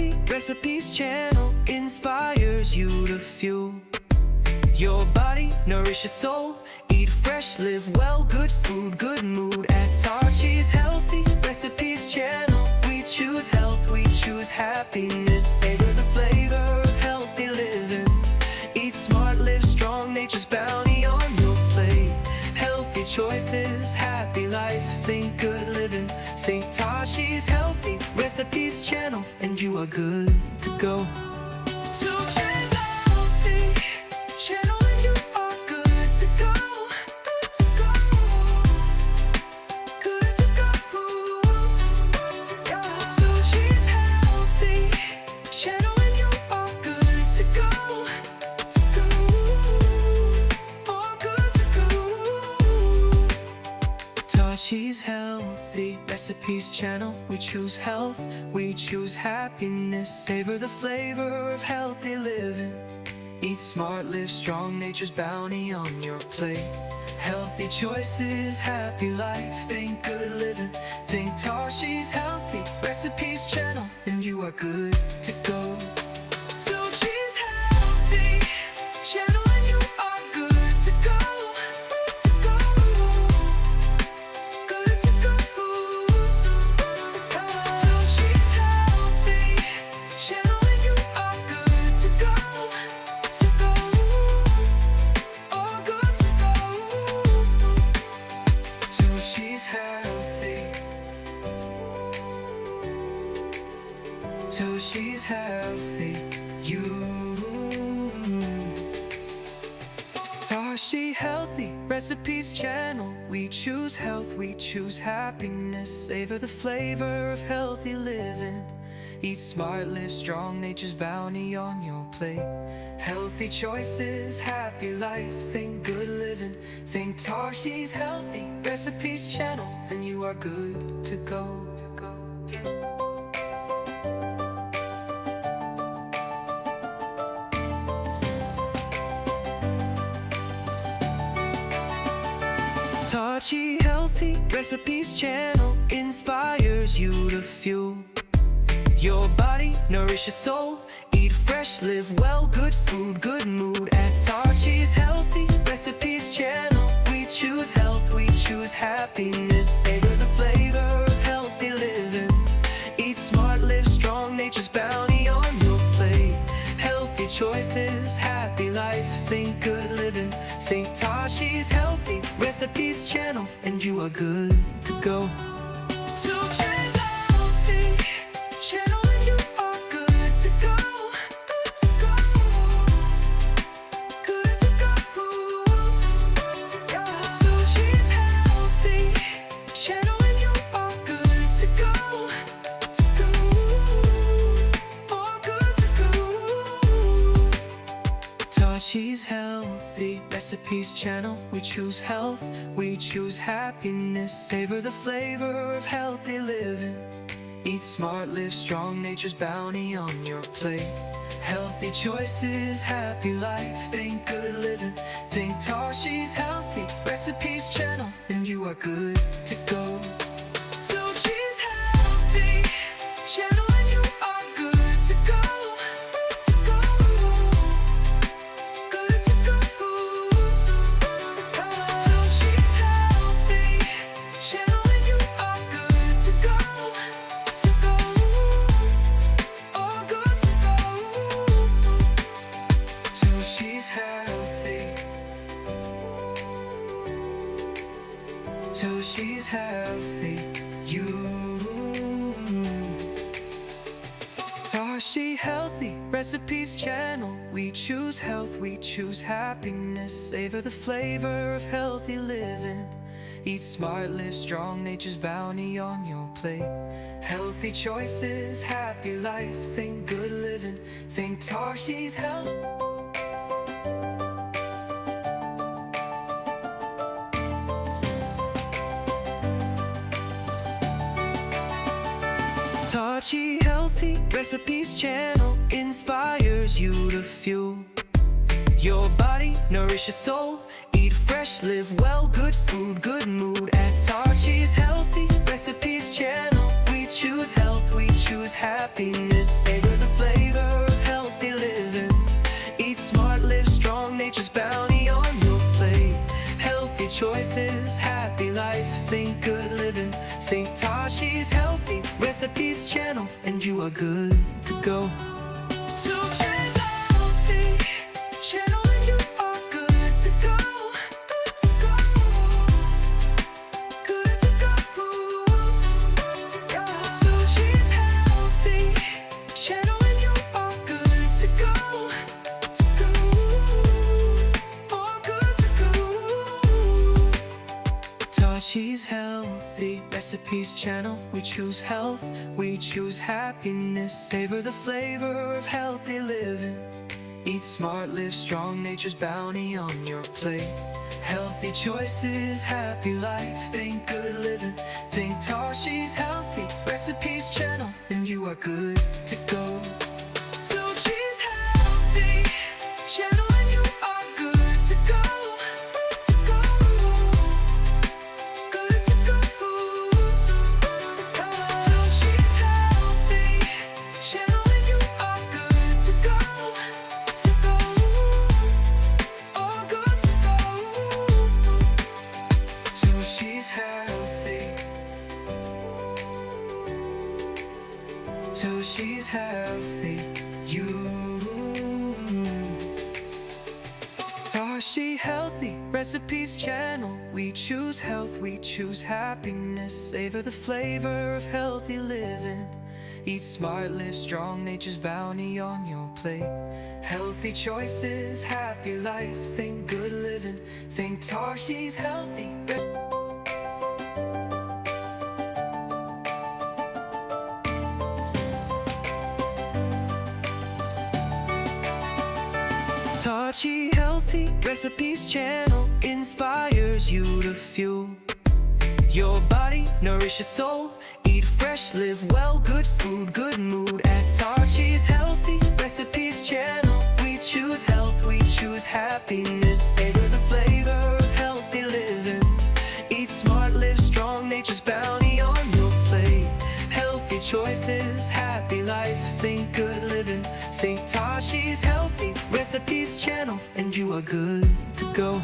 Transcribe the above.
Healthy Recipes channel inspires you to fuel your body, nourish your soul. Eat fresh, live well, good food, good mood. At Tarshi's Healthy Recipes channel, we choose health, we choose happiness. Savor the flavor of healthy living. Eat smart, live strong, nature's bounty on your plate. Healthy choices, happy life, think good living. Think Tarshi's Healthy Recipes channel, and you are good to go. Tarshi's Healthy channel, and you are good to go. Good to go. Good to go. Good to go. Tarshi's Healthy channel, and you are good to go. To go. Oh, good to go. Tarshi's Healthy Recipes channel, we choose health, we choose happiness. Savor the flavor of healthy living. Eat smart, live strong, nature's bounty on your plate. Healthy choices, happy life, think good living. Think Tarshi's Healthy Recipes channel, and you are good to go. Tarshi's Healthy channel, and you are good to go. Good to go. Good to go. Good to go. Tarshi's Healthy channel, and you are good to go. To go. Oh, good to go. Tarshi's Healthy. Tarshi's Healthy. Tarshi's Healthy Recipes channel, we choose health, we choose happiness. Savor the flavor of healthy living. Eat smart, live strong, nature's bounty on your plate. Healthy choices, happy life, think good living. Think Tarshi's Healthy Recipes channel, and you are good to go. Tarshi's Healthy Recipes channel inspires you to fuel your body, nourish your soul. Eat fresh, live well, good food, good mood. At Tarshi's Healthy Recipes channel, we choose health, we choose happiness. Savor the flavor of healthy living. Eat smart, live strong, nature's bounty on your plate. Healthy choices, happy life, think good living. Think Tarshi's Healthy Recipes channel, and you are good to go. Tarshi's Healthy channel, and you are good to go. Good to go. Good to go. Good to go. Tarshi's Healthy channel, and you are good to go. To go. Oh, good to go. Tarshi's Healthy Recipes channel, we choose health, we choose happiness. Savor the flavor of healthy living. Eat smart, live strong, nature's bounty on your plate. Healthy choices, happy life, think good living. Think Tarshi's Healthy Recipes channel, and you are good to go. Tarshi's Healthy channel, and you are good to go. Good to go. Good to go. Good to go. Tarshi's Healthy channel, and you are good to go. To go. Oh, good to go. Tarshi's Healthy. Tarshi's Healthy. Tarshi's Healthy Recipes channel, we choose health, we choose happiness. Savor the flavor of healthy living. Eat smart, live strong, nature's bounty on your plate. Healthy choices, happy life, think good living. Think Tarshi's Health. Tarshi's Healthy Recipes channel inspires you to fuel your body, nourish your soul. Eat fresh, live well, good food, good mood. At Tarshi's Healthy Recipes channel, we choose health, we choose happiness. Savor the flavor of healthy living. Eat smart, live strong, nature's bounty on your plate. Healthy choices, happy life. Think good living, think Tashi's Healthy Recipes channel, and you are good to go. Tashi's Healthy channel, and you are good to go. Good to go. Good to go. Good to go. Tashi's Healthy channel, and you are good to go. To go. Oh, good to go. Tashi's Healthy Recipes channel. We choose health, we choose happiness. Savor the flavor of healthy living. Eat smart, live strong, nature's bounty on your plate. Healthy choices, happy life. Think good living, think Tashi's Healthy Recipes channel, and you are good to go. Tashi's Healthy channel, and you are good to go. Good to go. Good to go. Good to go. Tashi's Healthy channel, and you are good to go. To go. Oh, good to go. Tashi's Healthy. Tashi's Healthy. Tashi Healthy Recipes channel. We choose health, we choose happiness. Savor the flavor of healthy living. Eat smart, live strong, nature's bounty on your plate. Healthy choices, happy life. Think good living, think Tashi's Healthy. Tashi Healthy Recipes channel inspires you to fuel your body, nourish your soul. Eat fresh, live well, good food, good mood. At Tashi's Healthy Recipes channel, we choose health, we choose happiness. Savor the flavor of healthy living. Eat smart, live strong, nature's bounty on your plate. Healthy choices, happy life. Think good living, think Tashi's Healthy Recipes channel, and you are good to go.